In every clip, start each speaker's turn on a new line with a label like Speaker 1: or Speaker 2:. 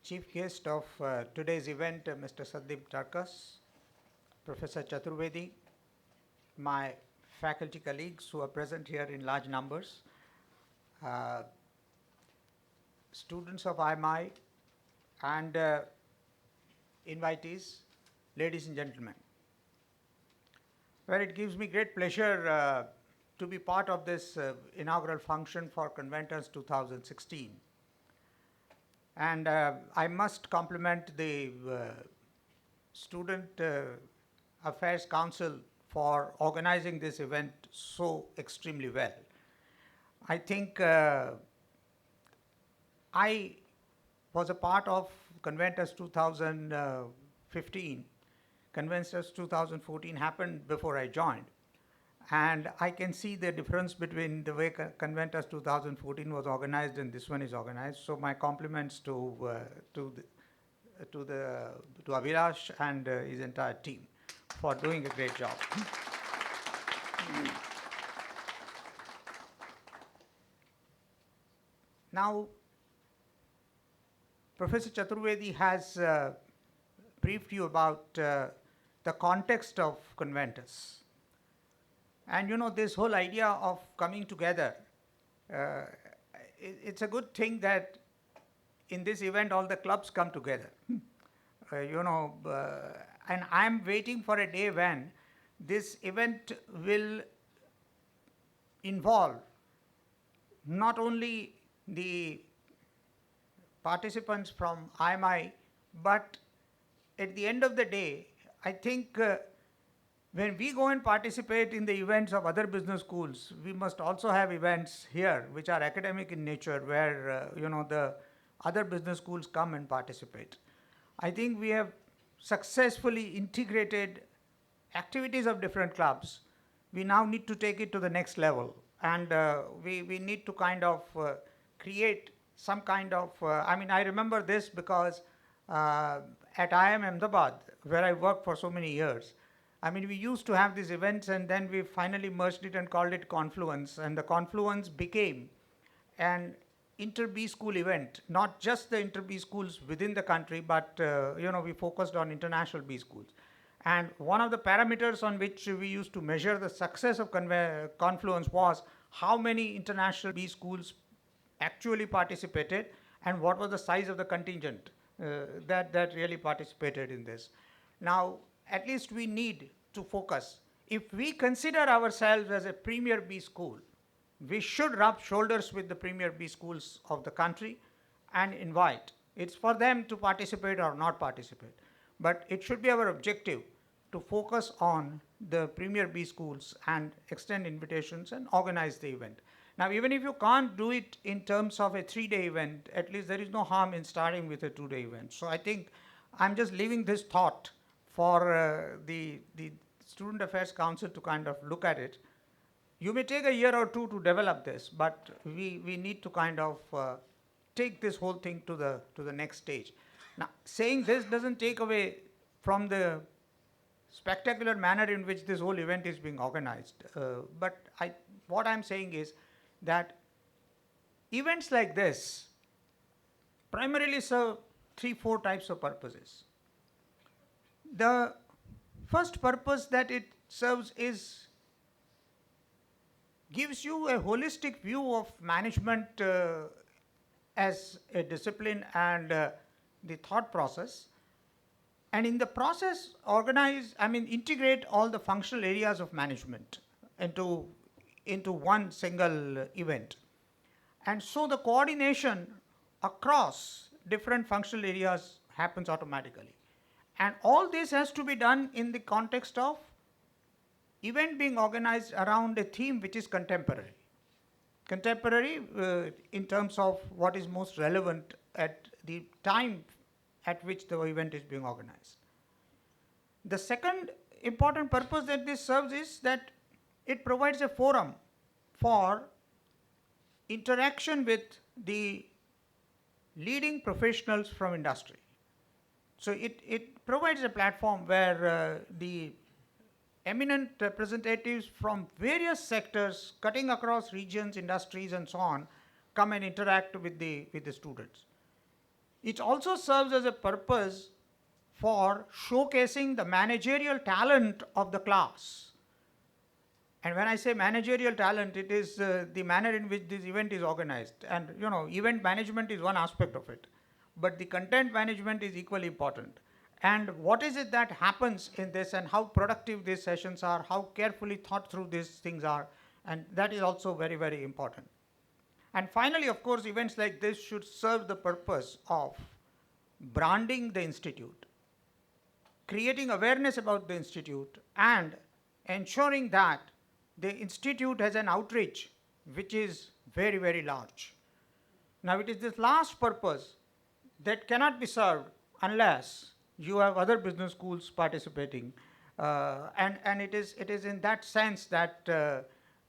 Speaker 1: chief guest of today's event, Mr. Sandeep Tarkas, Professor Chaturvedi, my faculty colleagues who are present here in large numbers, uh, students of IMI, and invitees, ladies and gentlemen. Well, it gives me great pleasure to be part of this inaugural function for Conventus 2016. And I must compliment the Student Affairs Council for organizing this event so extremely well. I think I was a part of Conventus 2015. Conventus 2014 happened before I joined. And I can see the difference between the way Conventus 2014 was organized and this one is organized. So my compliments to Abhilash and his entire team for doing a great job. Now, Professor Chaturvedi has briefed you about the context of Conventus. And you know, this whole idea of coming together, it's a good thing that in this event all the clubs come together. And I'm waiting for a day when this event will involve not only the participants from IMI, but at the end of the day, I think when we go and participate in the events of other business schools, we must also have events here which are academic in nature where the other business schools come and participate. I think we have successfully integrated activities of different clubs. We now need to take it to the next level, and we need to kind of create some kind of, I remember this because at IIM Ahmedabad, where I worked for so many years, we used to have these events, and then we finally merged it and called it Confluence. And the Confluence became an inter-B school event, not just the inter-B schools within the country, but we focused on international B schools. And one of the parameters on which we used to measure the success of Confluence was how many international B schools actually participated and what was the size of the contingent that really participated in this. Now, at least we need to focus. If we consider ourselves as a premier B school, we should rub shoulders with the premier B schools of the country and invite. It's for them to participate or not participate. But it should be our objective to focus on the premier B schools and extend invitations and organize the event. Now, even if you can't do it in terms of a 3-day event, at least there is no harm in starting with a 2-day event. So I think I'm just leaving this thought for the Student Affairs Council to kind of look at it. You may take a year or two to develop this, but we need to kind of take this whole thing to the next stage. Now, saying this doesn't take away from the spectacular manner in which this whole event is being organized. But what I'm saying is that events like this primarily serve 3-4 types of purposes. The first purpose that it serves is gives you a holistic view of management as a discipline and the thought process. And in the process, integrate all the functional areas of management into one single event. And so the coordination across different functional areas happens automatically. And all this has to be done in the context of event being organized around a theme which is contemporary. Contemporary in terms of what is most relevant at the time at which the event is being organized. The second important purpose that this serves is that it provides a forum for interaction with the leading professionals from industry. So it provides a platform where the eminent representatives from various sectors cutting across regions, industries and so on come and interact with the students. it also serves as a purpose for showcasing the managerial talent of the class. And when I say managerial talent, it is the manner in which this event is organized. And event management is one aspect of it, but the content management is equally important. And what is it that happens in this, and how productive these sessions are, how carefully thought through these things are, and that is also very, very important. And finally, of course, events like this should serve the purpose of branding the institute, creating awareness about the institute, and ensuring that the institute has an outreach which is very, very large. Now, it is this last purpose that cannot be served unless you have other business schools participating. And it is in that sense that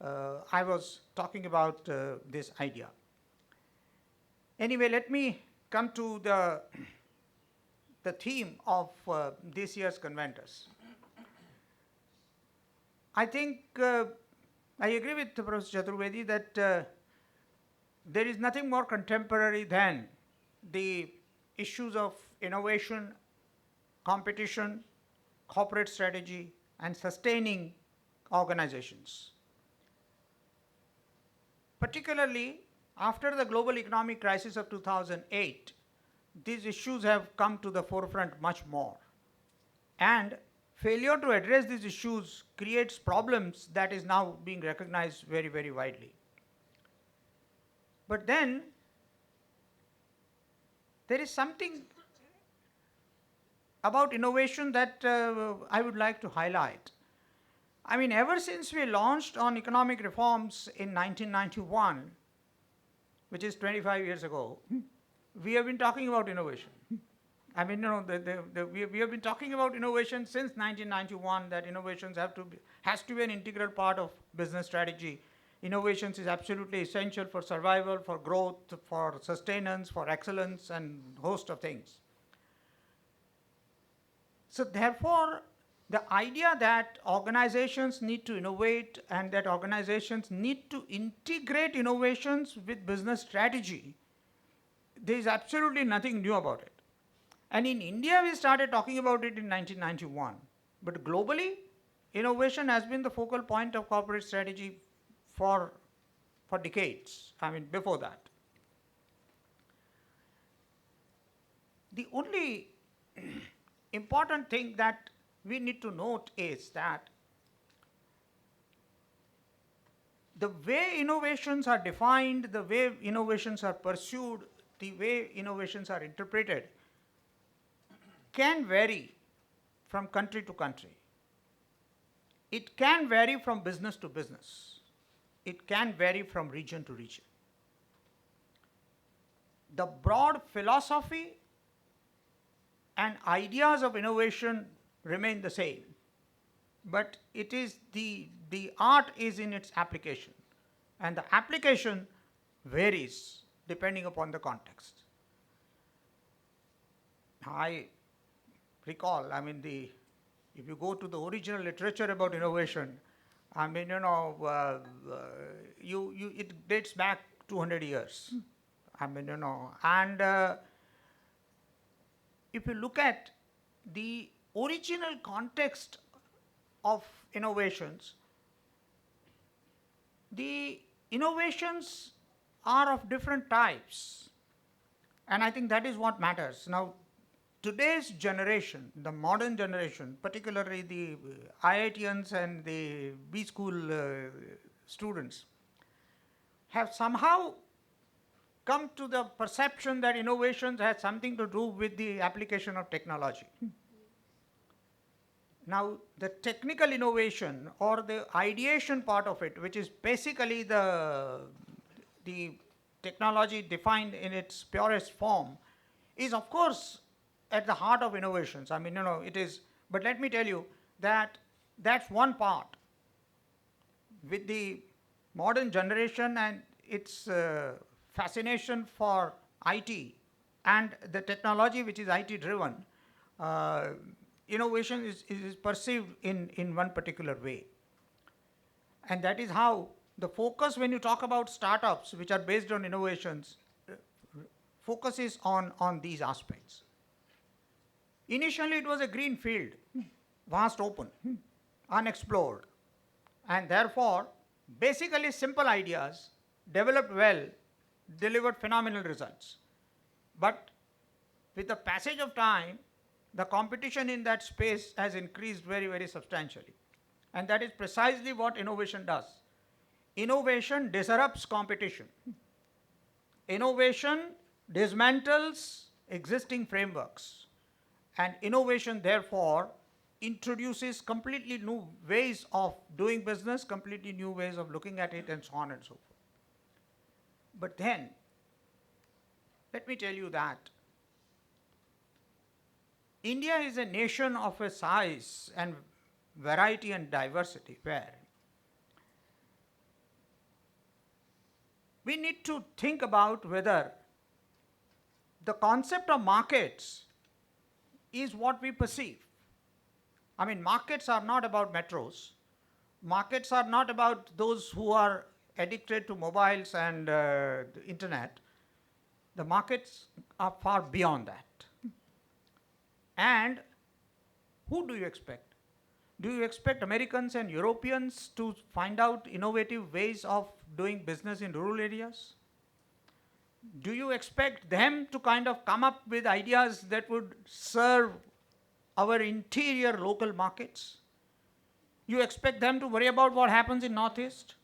Speaker 1: I was talking about this idea. Anyway, let me come to the theme of this year's Conventus. I think I agree with Professor Chaturvedi that there is nothing more contemporary than the issues of innovation, competition, corporate strategy, and sustaining organizations. Particularly after the global economic crisis of 2008, these issues have come to the forefront much more. And failure to address these issues creates problems that is now being recognized very, very widely. But then there is something about innovation that I would like to highlight. I mean, ever since we launched on economic reforms in 1991, which is 25 years ago, we have been talking about innovation. I mean, we have been talking about innovation since 1991, that innovations has to be an integral part of business strategy. Innovations is absolutely essential for survival, for growth, for sustenance, for excellence, and a host of things. So therefore, the idea that organizations need to innovate and that organizations need to integrate innovations with business strategy, there is absolutely nothing new about it. And in India, we started talking about it in 1991. But globally, innovation has been the focal point of corporate strategy for decades, I mean, before that. The only important thing that we need to note is that the way innovations are defined, the way innovations are pursued, the way innovations are interpreted can vary from country to country. It can vary from business to business. It can vary from region to region. The broad philosophy and ideas of innovation remain the same, but it is the art is in its application, and the application varies depending upon the context. I recall, I mean, if you go to the original literature about innovation, I mean, it dates back 200 years. I mean, and if you look at the original context of innovations, the innovations are of different types. And I think that is what matters. Now, today's generation, the modern generation, particularly the IITians and the B school students, have somehow come to the perception that innovations has something to do with the application of technology. Now, the technical innovation or the ideation part of it, which is basically the technology defined in its purest form, is of course at the heart of innovations. I mean, it is, but let me tell you that that's one part. With the modern generation and its fascination for IT and the technology which is IT driven, innovation is perceived in one particular way. And that is how the focus when you talk about startups which are based on innovations, focuses on these aspects. Initially, it was a green field, vast open, unexplored, and therefore, basically simple ideas developed well, delivered phenomenal results. But with the passage of time, the competition in that space has increased very, very substantially. And that is precisely what innovation does. Innovation disrupts competition. Innovation dismantles existing frameworks. And innovation, therefore, introduces completely new ways of doing business, completely new ways of looking at it, and so on and so forth. But then, let me tell you that India is a nation of a size and variety and diversity where we need to think about whether the concept of markets is what we perceive. I mean, markets are not about metros. Markets are not about those who are addicted to mobiles and the internet. The markets are far beyond that. And who do you expect? Do you expect Americans and Europeans to find out innovative ways of doing business in rural areas? Do you expect them to kind of come up with ideas that would serve our interior local markets? You expect them to worry about what happens in Northeast?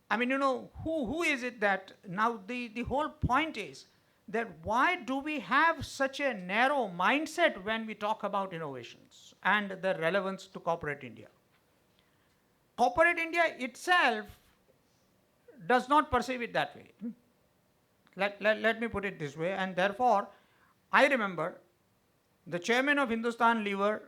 Speaker 1: I mean, who is it that now the whole point is that why do we have such a narrow mindset when we talk about innovations and the relevance to corporate India? Corporate India itself does not perceive it that way. Let me put it this way, and therefore, I remember the chairman of Hindustan Lever,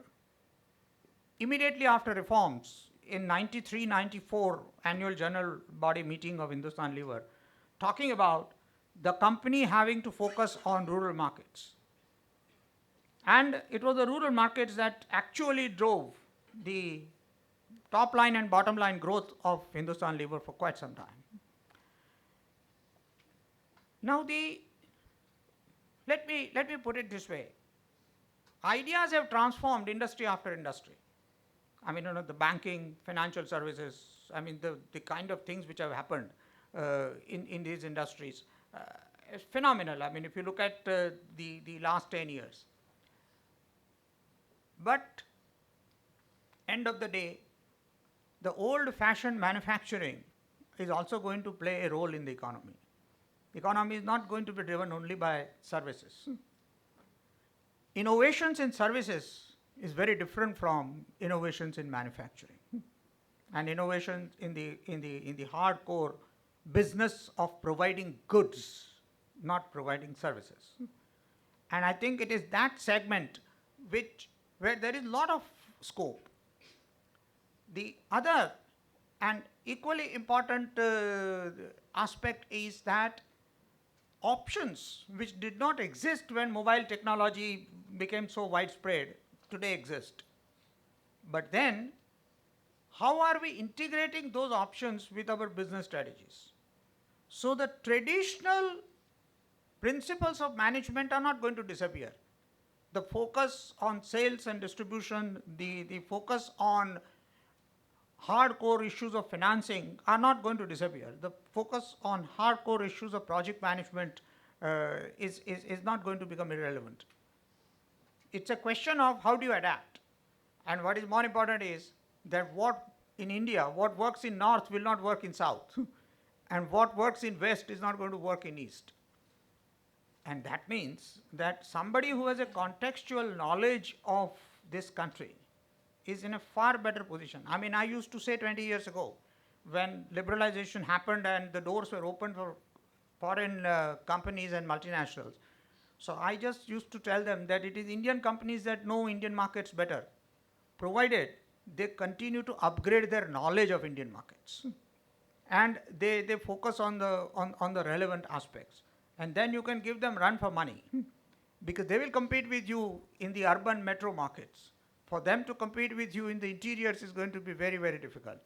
Speaker 1: immediately after reforms in 93-94 annual general body meeting of Hindustan Lever, talking about the company having to focus on rural markets. And it was the rural markets that actually drove the top line and bottom line growth of Hindustan Lever for quite some time. Now let me put it this way. Ideas have transformed industry after industry. I mean, the banking, financial services, I mean, the kind of things which have happened in these industries is phenomenal. I mean, if you look at the last 10 years. But end of the day, the old-fashioned manufacturing is also going to play a role in the economy. The economy is not going to be driven only by services. Innovations in services is very different from innovations in manufacturing, and innovations in the hardcore business of providing goods, not providing services. And I think it is that segment where there is a lot of scope. The other and equally important aspect is that options which did not exist when mobile technology became so widespread today exist. But then, how are we integrating those options with our business strategies? So the traditional principles of management are not going to disappear. The focus on sales and distribution, the focus on hardcore issues of financing are not going to disappear. The focus on hardcore issues of project management is not going to become irrelevant. It's a question of how do you adapt. And what is more important is that what in India, what works in North will not work in South. And what works in West is not going to work in East. And that means that somebody who has a contextual knowledge of this country is in a far better position. I mean, I used to say 20 years ago, when liberalization happened and the doors were opened for foreign companies and multinationals. So I just used to tell them that it is Indian companies that know Indian markets better, provided they continue to upgrade their knowledge of Indian markets. And they focus on the relevant aspects. And then you can give them run for money, because they will compete with you in the urban metro markets. For them to compete with you in the interiors is going to be very, very difficult.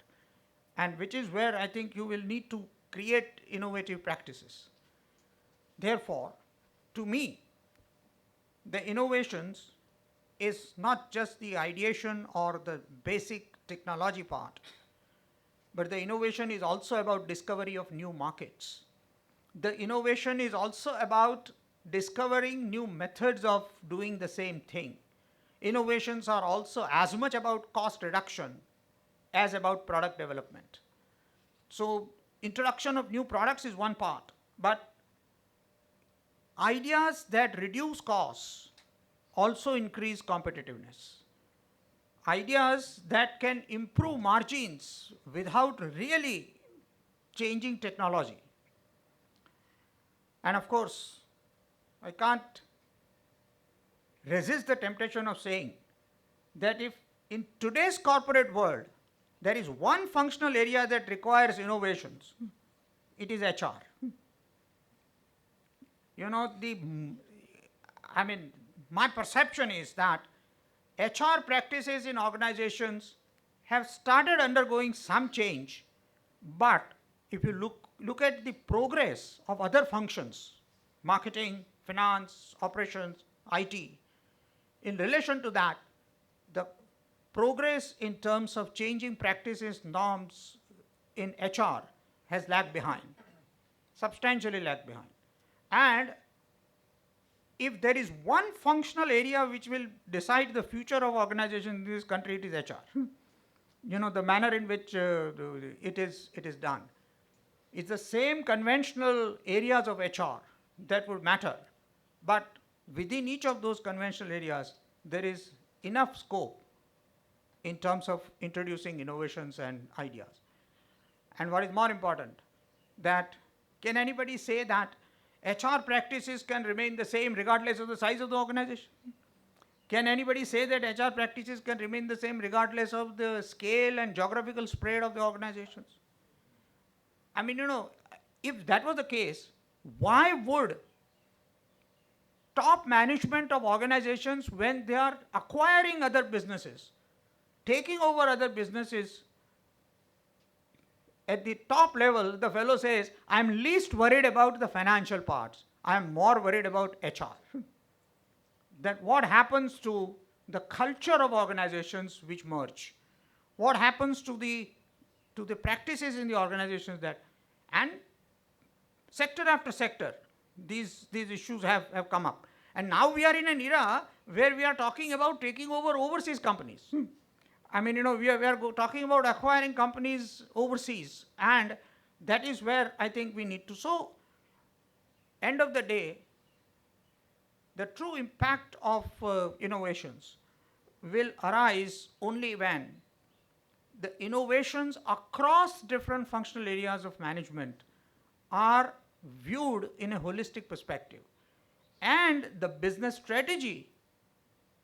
Speaker 1: And which is where I think you will need to create innovative practices. Therefore, to me, the innovations is not just the ideation or the basic technology part, but the innovation is also about discovery of new markets. The innovation is also about discovering new methods of doing the same thing. Innovations are also as much about cost reduction as about product development. So introduction of new products is one part, but ideas that reduce costs also increase competitiveness. Ideas that can improve margins without really changing technology. And of course, I can't resist the temptation of saying that if in today's corporate world there is one functional area that requires innovations, it is HR. You know, my perception is that HR practices in organizations have started undergoing some change, but if you look at the progress of other functions, marketing, finance, operations, IT, in relation to that, the progress in terms of changing practices, norms in HR has lagged behind, substantially lagged behind. And if there is one functional area which will decide the future of organization in this country, it is HR. You know, the manner in which it is done. It's the same conventional areas of HR that would matter, but within each of those conventional areas, there is enough scope in terms of introducing innovations and ideas. And what is more important, that can anybody say that HR practices can remain the same regardless of the size of the organization? Can anybody say that HR practices can remain the same regardless of the scale and geographical spread of the organizations? I mean, you know, if that was the case, why would top management of organizations, when they are acquiring other businesses, taking over other businesses, at the top level, the fellow says, I'm least worried about the financial parts. I'm more worried about HR. That what happens to the culture of organizations which merge? What happens to the practices in the organizations that, and sector after sector, these issues have come up. And now we are in an era where we are talking about taking over overseas companies. I mean, you know, we are talking about acquiring companies overseas, and that is where I think we need to. So, end of the day, the true impact of innovations will arise only when the innovations across different functional areas of management are viewed in a holistic perspective. And the business strategy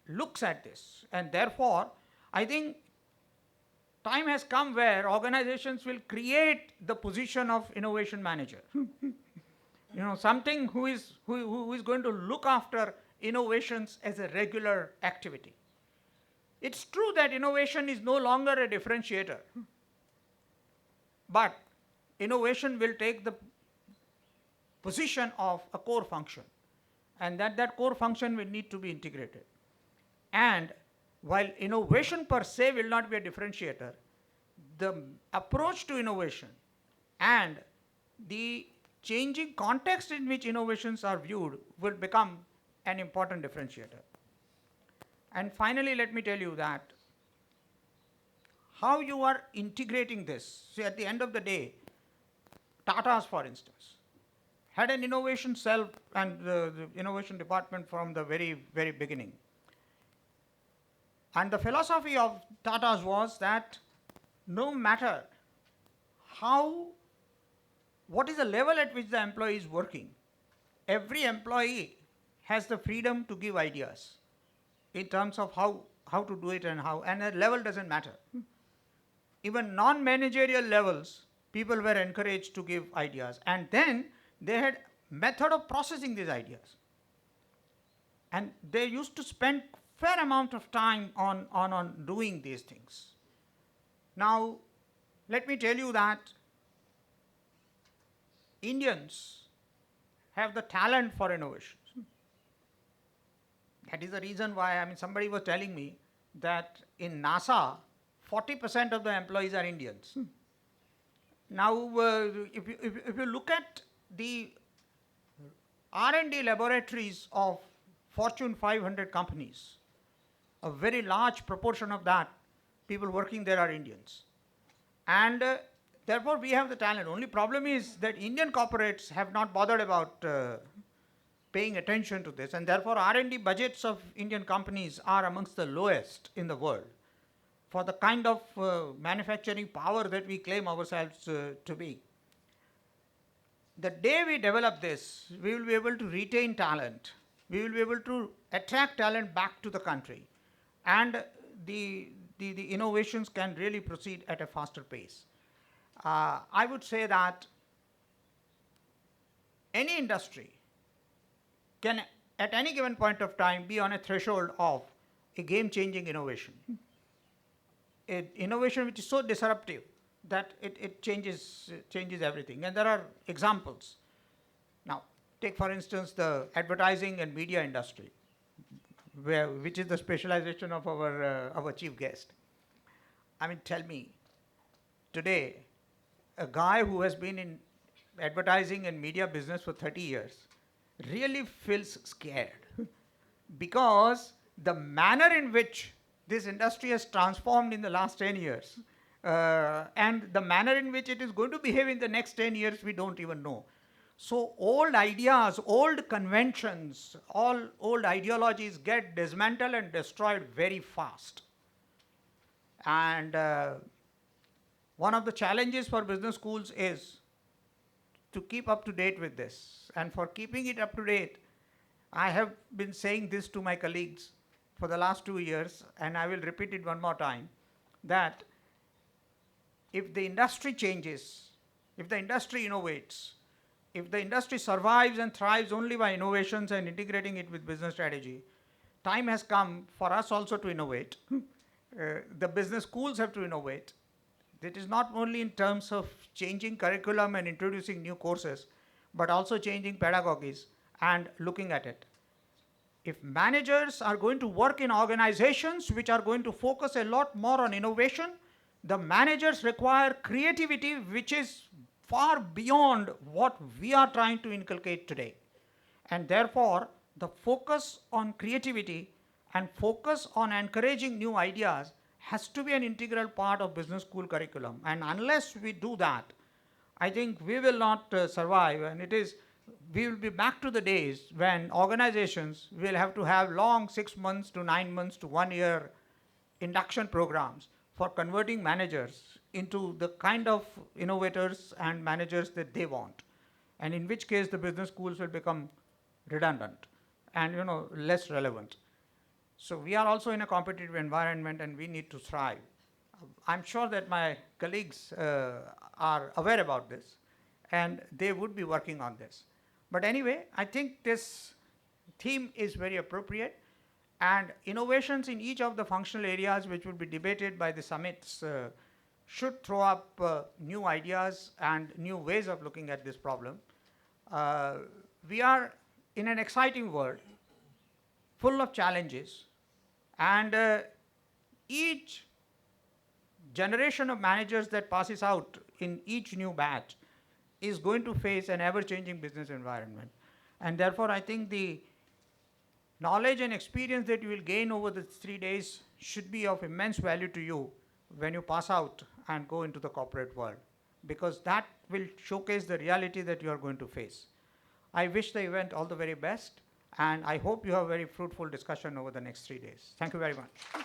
Speaker 1: looks at this. And therefore, I think time has come where organizations will create the position of innovation manager. You know, something who is going to look after innovations as a regular activity. It's true that innovation is no longer a differentiator, but innovation will take the position of a core function, and that core function will need to be integrated. And while innovation per se will not be a differentiator, the approach to innovation and the changing context in which innovations are viewed will become an important differentiator. And finally, let me tell you that how you are integrating this. See, at the end of the day, Tata's, for instance, had an innovation cell and the innovation department from the very, very beginning. And the philosophy of Tata's was that no matter what is the level at which the employee is working, every employee has the freedom to give ideas in terms of how to do it and the level doesn't matter. Even non-managerial levels, people were encouraged to give ideas. And then they had method of processing these ideas. And they used to spend fair amount of time on doing these things. Now, let me tell you that Indians have the talent for innovation. That is the reason why, I mean, somebody was telling me that in NASA, 40% of the employees are Indians. Now, if you look at the R&D laboratories of Fortune 500 companies, a very large proportion of that, people working there are Indians. And therefore, we have the talent. Only problem is that Indian corporates have not bothered about paying attention to this, and therefore R&D budgets of Indian companies are amongst the lowest in the world for the kind of manufacturing power that we claim ourselves to be. The day we develop this, we will be able to retain talent. We will be able to attract talent back to the country. And the innovations can really proceed at a faster pace. I would say that any industry can at any given point of time be on a threshold of a game-changing innovation. Innovation which is so disruptive that it changes everything. And there are examples. Now, take for instance the advertising and media industry, which is the specialization of our chief guest. I mean, tell me, today, a guy who has been in advertising and media business for 30 years really feels scared because the manner in which this industry has transformed in the last 10 years and the manner in which it is going to behave in the next 10 years, we don't even know. So old ideas, old conventions, all old ideologies get dismantled and destroyed very fast. And one of the challenges for business schools is to keep up to date with this. And for keeping it up to date, I have been saying this to my colleagues for the last 2 years, and I will repeat it one more time, that if the industry changes, if the industry innovates, if the industry survives and thrives only by innovations and integrating it with business strategy, time has come for us also to innovate. The business schools have to innovate. It is not only in terms of changing curriculum and introducing new courses, but also changing pedagogies and looking at it. If managers are going to work in organizations which are going to focus a lot more on innovation, the managers require creativity which is far beyond what we are trying to inculcate today. And therefore, the focus on creativity and focus on encouraging new ideas has to be an integral part of business school curriculum. And unless we do that, I think we will not survive, and we will be back to the days when organizations will have to have long 6 months to 9 months to 1 year induction programs for converting managers into the kind of innovators and managers that they want, and in which case the business schools will become redundant and less relevant. So we are also in a competitive environment and we need to thrive. I'm sure that my colleagues are aware about this and they would be working on this. But anyway, I think this theme is very appropriate, and innovations in each of the functional areas which will be debated by the summits should throw up new ideas and new ways of looking at this problem. We are in an exciting world full of challenges, and each generation of managers that passes out in each new batch is going to face an ever-changing business environment. And therefore, I think the knowledge and experience that you will gain over the 3 days should be of immense value to you when you pass out and go into the corporate world, because that will showcase the reality that you are going to face. I wish the event all the very best, and I hope you have a very fruitful discussion over the next 3 days. Thank you very much.